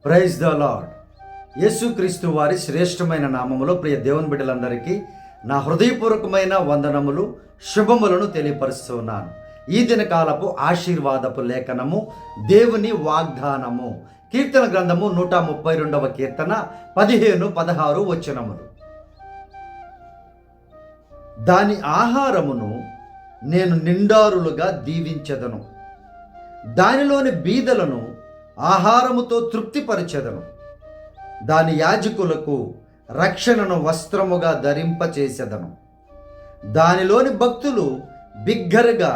Praise the lord. యేసుక్రీస్తు వారి శ్రేష్టమైన నామములో ప్రియ దేవుని బిడ్డలందరికీ నా హృదయపూర్వకమైన వందనములు, శుభములను తెలియపరుస్తున్నాను. ఈ దినకాలపు ఆశీర్వాదపు లేఖనము, దేవుని వాగ్దానము. కీర్తన గ్రంథము 132వ కీర్తన 15, 16 వచనములు. దాని ఆహారమును నేను నిండారులుగా దీవించెదను, దానిలోని బీదలను ఆహారముతో తృప్తిపరిచెదను. దాని యాజకులకు రక్షణను వస్త్రముగా ధరింపచేసెదను. దానిలోని భక్తులు బిగ్గరగా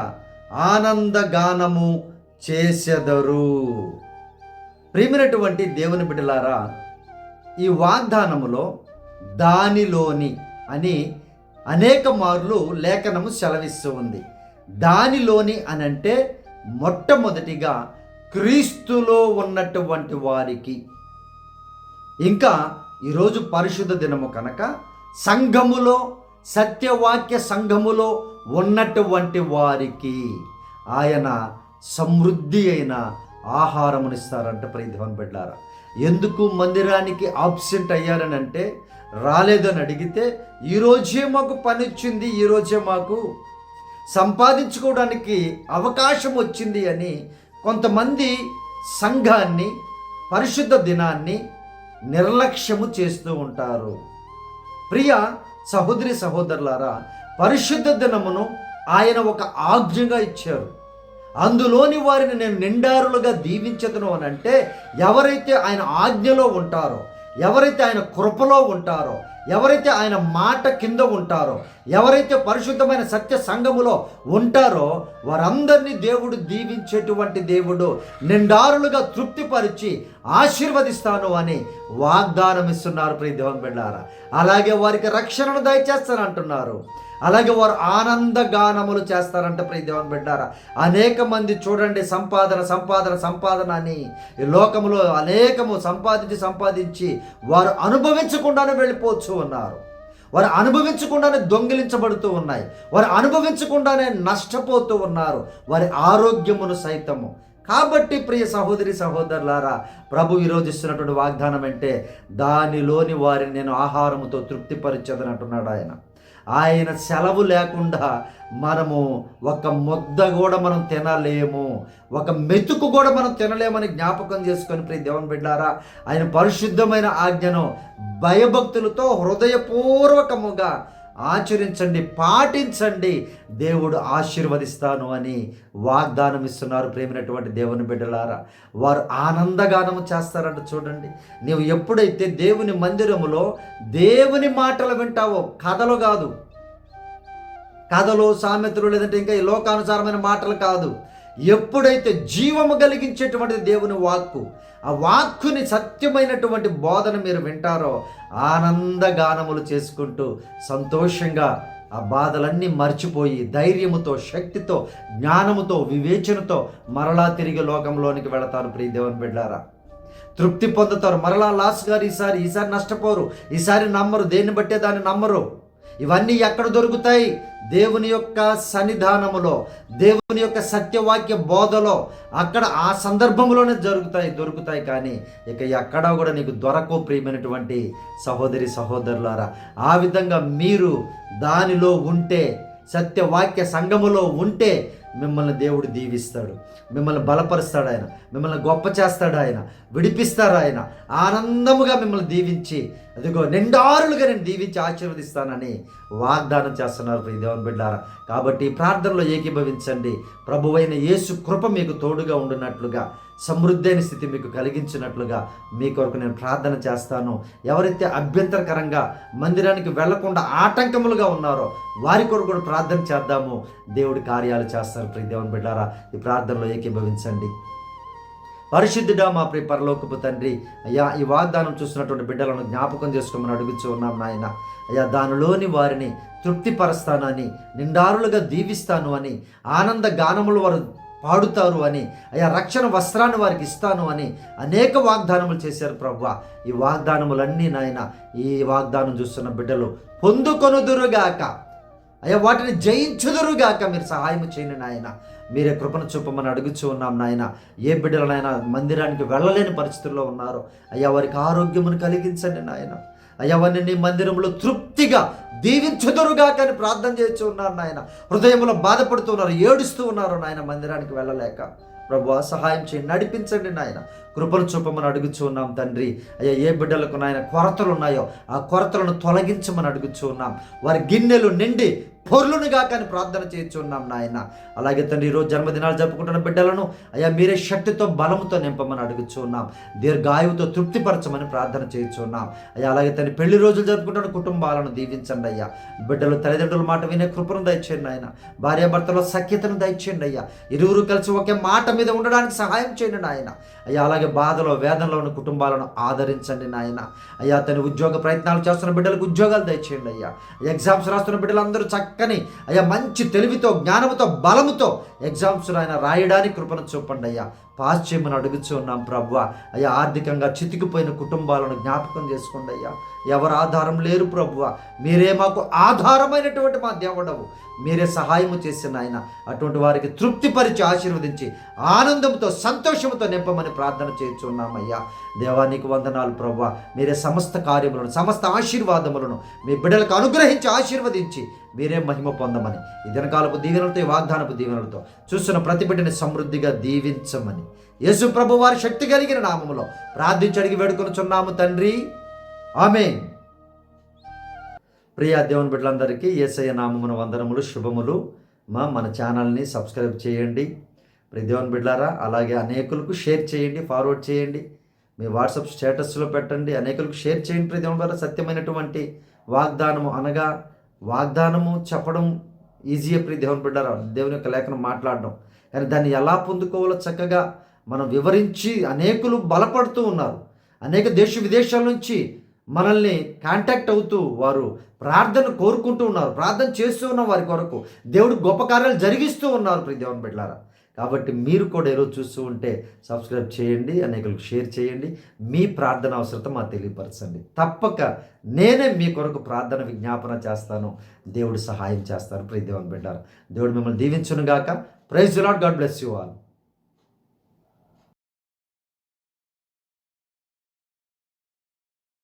ఆనందగానము చేసెదరు. ప్రియమైనటువంటి దేవుని బిడ్డలారా, ఈ వాగ్దానములో దానిలోని అని అనేక మార్లు లేఖనము సెలవిస్తూ ఉంది. దానిలోని అనంటే మొట్టమొదటిగా క్రీస్తులో ఉన్నటువంటి వారికి, ఇంకా ఈరోజు పరిశుద్ధ దినము కనుక సంఘములో, సత్యవాక్య సంఘములో ఉన్నటువంటి వారికి ఆయన సమృద్ధి అయిన ఆహారమునిస్తారంట. ప్రియదేవన్ బిడ్డారా, ఎందుకు మందిరానికి ఆబ్సెంట్ అయ్యారని అంటే, రాలేదని అడిగితే ఈరోజే మాకు పని వచ్చింది, ఈరోజే మాకు సంపాదించుకోవడానికి అవకాశం వచ్చింది అని కొంతమంది సంఘాన్ని, పరిశుద్ధ దినాన్ని నిర్లక్ష్యము చేస్తూ ఉంటారు. ప్రియ సహోదరి సహోదరులారా, పరిశుద్ధ దినమును ఆయన ఒక ఆజ్ఞగా ఇచ్చారు. అందులోని వారిని నేను నిండారులుగా దీవించదును అని అంటే, ఎవరైతే ఆయన ఆజ్ఞలో ఉంటారో, ఎవరైతే ఆయన కృపలో ఉంటారో, ఎవరైతే ఆయన మాట కింద ఉంటారో, ఎవరైతే పరిశుద్ధమైన సత్య సంఘములో ఉంటారో, వారందరినీ దేవుడు దీవించేటువంటి దేవుడు, నిండారులుగా తృప్తిపరిచి ఆశీర్వదిస్తాను అని వాగ్దానం ఇస్తున్నారు. ప్రియ దేవుని బిడ్డలారా, అలాగే వారికి రక్షణను దయచేస్తానంటున్నారు. అలాగే వారు ఆనందగానములు చేస్తారంట. ప్రియ దేవుని బిడ్డారా, అనేక మంది చూడండి, సంపాదన సంపాదన సంపాదన అని ఈ లోకములో అనేకము సంపాదించి వారు అనుభవించకుండానే వెళ్ళిపోతూ ఉన్నారు. వారు అనుభవించకుండానే దొంగిలించబడుతూ ఉన్నాయి. వారు అనుభవించకుండానే నష్టపోతూ ఉన్నారు, వారి ఆరోగ్యమును సైతము. కాబట్టి ప్రియ సహోదరి సహోదరులారా, ప్రభు ఈరోజు ఇస్తున్నటువంటి వాగ్దానం అంటే, దానిలోని వారిని నేను ఆహారముతో తృప్తిపరిచేదని అంటున్నాడు ఆయన. ఆయన సెలవు లేకుండా మనము ఒక ముద్ద కూడా మనం తినలేము, ఒక మెతుకు కూడా మనం తినలేమని జ్ఞాపకం చేసుకొని ప్రియ దేవుని బిడ్డారా, ఆయన పరిశుద్ధమైన ఆజ్ఞను భయభక్తులతో హృదయపూర్వకముగా ఆచరించండి, పాటించండి, దేవుడు ఆశీర్వదిస్తాను అని వాగ్దానం ఇస్తున్నారు. ప్రేమైనటువంటి దేవుని బిడ్డలారా, వారు ఆనందగానము చేస్తారంట. చూడండి, నీవు ఎప్పుడైతే దేవుని మందిరములో దేవుని మాటలు వింటావో, కథలు కాదు, కథలు సామెతలు లేదంటే ఇంకా ఈ లోకానుసారమైన మాటలు కాదు, ఎప్పుడైతే జీవము కలిగించేటువంటి దేవుని వాక్కు, ఆ వాక్కుని సత్యమైనటువంటి బోధన మీరు వింటారో, ఆనందగానములు చేసుకుంటూ సంతోషంగా ఆ బాధలన్నీ మర్చిపోయి ధైర్యముతో, శక్తితో, జ్ఞానముతో, వివేచనతో మరలా తిరిగి లోకంలోనికి వెళతారు. ప్రియ దేవుని బిడ్డారా, తృప్తి పొందుతారు. మరలా లాస్ గారు ఈసారి నష్టపోరు, ఈసారి నమ్మరు, దేన్ని బట్టే దాన్ని నమ్మరు. ఇవన్నీ ఎక్కడ దొరుకుతాయి? దేవుని యొక్క సన్నిధానములో, దేవుని యొక్క సత్యవాక్య బోధలో, అక్కడ ఆ సందర్భంలోనే దొరుకుతాయి. కానీ ఇక ఎక్కడా కూడా నీకు దొరకవు. ప్రియమైనటువంటి సహోదరి సహోదరులారా, ఆ విధంగా మీరు దానిలో ఉంటే, సత్యవాక్య సంఘములో ఉంటే మిమ్మల్ని దేవుడు దీవిస్తాడు, మిమ్మల్ని బలపరుస్తాడు, ఆయన మిమ్మల్ని గొప్ప చేస్తాడు, ఆయన విడిపిస్తాడు, ఆయన ఆనందముగా మిమ్మల్ని దీవించి, అదిగో నిండారులుగా నేను దీవించి ఆశీర్వదిస్తానని వాగ్దానం చేస్తున్నారు ప్రియ దేవుని బిడ్డారా. కాబట్టి ప్రార్థనలో ఏకీభవించండి. ప్రభువైన యేసు కృప మీకు తోడుగా ఉండినట్లుగా, సమృద్ధైన స్థితి మీకు కలిగించినట్లుగా మీ కొరకు నేను ప్రార్థన చేస్తాను. ఎవరైతే అభ్యంతరకరంగా మందిరానికి వెళ్లకుండా ఆటంకములుగా ఉన్నారో వారి కొరకు కూడా ప్రార్థన చేద్దాము. దేవుడి కార్యాలు చేస్తారు. ప్రియ దేవుని బిడ్డారా, ఈ ప్రార్థనలో ఏకీభవించండి. పరిశుద్ధుడా మా ప్రియ పరలోకపు తండ్రి, అయ్యా, ఈ వాగ్దానం చూస్తున్నటువంటి బిడ్డలను జ్ఞాపకం చేసుకోమని అడుగుతూ ఉన్నాం నాయన. అయ్యా, దానిలోని వారిని తృప్తిపరుస్తానని, నిండారులుగా దీవిస్తాను అని, ఆనంద గానములు వారు పాడుతారు అని, అయ్యా, రక్షణ వస్త్రాన్ని వారికి ఇస్తాను అని అనేక వాగ్దానములు చేశారు ప్రభువా. ఈ వాగ్దానములన్నీ నాయన, ఈ వాగ్దానం చూస్తున్న బిడ్డలు పొందుకొనుదురుగాక, అయ్యా వాటిని జయించుదురుగాక మీరు సహాయం చేయండి నాయన. మీరే కృపను చూపమని అడుగుచూ ఉన్నాం నాయన. ఏ బిడ్డలనైనా మందిరానికి వెళ్ళలేని పరిస్థితుల్లో ఉన్నారో అయ్యా వారికి ఆరోగ్యమును కలిగించండి నాయన. అయ్యా వారిని నీ మందిరంలో తృప్తిగా దీవించుదురుగా కానీ ప్రార్థన చేస్తూ ఉన్నారు నాయన. హృదయంలో బాధపడుతూ ఉన్నారు, ఏడుస్తూ ఉన్నారు నాయన మందిరానికి వెళ్ళలేక. ప్రభువా సహాయం చేయండి, నడిపించండి నాయన. కృపను చూపమని అడుగుచూ ఉన్నాం తండ్రి. అయ్యా ఏ బిడ్డలకు నాయన కొరతలు ఉన్నాయో ఆ కొరతలను తొలగించమని అడుగుచూ ఉన్నాం. వారి గిన్నెలు నిండి పొర్లునుగా కానీ ప్రార్థన చేయించున్నాం నాయన. అలాగే తండ్రి ఈరోజు జన్మదినాలు జరుపుకుంటున్న బిడ్డలను అయ్యా మీరే శక్తితో బలముతో నింపమని అడుగుచూ ఉన్నాం. దీర్ఘాయువుతో తృప్తిపరచమని ప్రార్థన చేయించున్నాం అయ్యా. అలాగే తండ్రి పెళ్లి రోజులు జరుపుకుంటున్న కుటుంబాలను దీవించండి అయ్యా. బిడ్డలు తల్లిదండ్రుల మాట వినే కృపను దయచేయండి ఆయన. భార్యాభర్తలో సఖ్యతను దయచేయండి అయ్యా. ఇరువురు కలిసి ఒకే మాట మీద ఉండడానికి సహాయం చేయండి నాయన. అయ్యా అలాగే బాధలో వేదనలో ఉన్న కుటుంబాలను ఆదరించండి నాయన. అయ్యా తన ఉద్యోగ ప్రయత్నాలు చేస్తున్న బిడ్డలకు ఉద్యోగాలు దయచేయండి అయ్యా. ఎగ్జామ్స్ రాస్తున్న బిడ్డలందరూ చక్కని అయ్యా మంచి తెలివితో జ్ఞానముతో బలముతో ఎగ్జామ్స్ ఆయన రాయడానికి కృపను చూపండి అయ్యా. పాస్ చేయమని అడుగుచూ ఉన్నాం ప్రభువా. అయ్యా ఆర్థికంగా చితికిపోయిన కుటుంబాలను జ్ఞాపకం చేసుకోండి అయ్యా. ఎవరు ఆధారం లేరు ప్రభువా, మీరే మాకు ఆధారమైనటువంటి మా దేవుడవు. మీరే సహాయము చేసిన ఆయన అటువంటి వారికి తృప్తిపరిచి ఆశీర్వదించి ఆనందంతో సంతోషంతో నింపమని ప్రార్థన చేస్తున్నామయ్యా. దేవానికి వందనాలు ప్రభువా. మీరే సమస్త కార్యములను సమస్త ఆశీర్వాదములను మీ బిడ్డలకు అనుగ్రహించి ఆశీర్వదించి మీరే మహిమ పొందమని ఈ దినకాలపు దీవెనలతో ఈ వాగ్దానపు దీవెనలతో చూస్తున్న ప్రతి బిడ్డని సమృద్ధిగా దీవించమని యేసు ప్రభు వారి శక్తి కలిగిన నామములో ప్రార్థించి అడిగి వేడుకొనుచున్నాము తండ్రి, ఆమేన్. ప్రియ దేవుని బిడ్డలందరికీ యేసయ్య నామమున వందనములు, శుభములు. మన ఛానల్ని సబ్స్క్రైబ్ చేయండి ప్రియ దేవుని బిడ్డలారా. అలాగే అనేకులకు షేర్ చేయండి, ఫార్వర్డ్ చేయండి, మీ వాట్సాప్ స్టేటస్లో పెట్టండి, అనేకులకు షేర్ చేయండి. ప్రియ దేవుని బిడ్డలారా, సత్యమైనటువంటి వాగ్దానము అనగా వాగ్దానము చెప్పడం ఈజీయే ప్రియ దేవుని బిడ్డలారా, దేవుని యొక్క లేఖనం మాట్లాడడం. కానీ దాన్ని ఎలా పొందుకోవాలో చక్కగా మనం వివరించి అనేకులు బలపడుతూ ఉన్నారు. అనేక దేశ విదేశాల నుంచి మనల్ని కాంటాక్ట్ అవుతూ వారు ప్రార్థన కోరుకుంటూ ఉన్నారు, ప్రార్థన చేస్తూ ఉన్న వారి కొరకు దేవుడు గొప్ప కార్యాలు జరిగిస్తూ ఉన్నారు ప్రియ దేవుని బిడ్డలారా. కాబట్టి మీరు కూడా ఈరోజు చూస్తూ ఉంటే సబ్స్క్రైబ్ చేయండి, అనేకులకు షేర్ చేయండి, మీ ప్రార్థన అవసరత మాకు తెలియపరచండి. తప్పక నేనే మీ కొరకు ప్రార్థన విజ్ఞాపన చేస్తాను, దేవుడు సహాయం చేస్తాను ప్రియ దేవుని బిడ్డలారా. దేవుడు మిమ్మల్ని దీవించునుగాక. Praise the lord. God bless you all.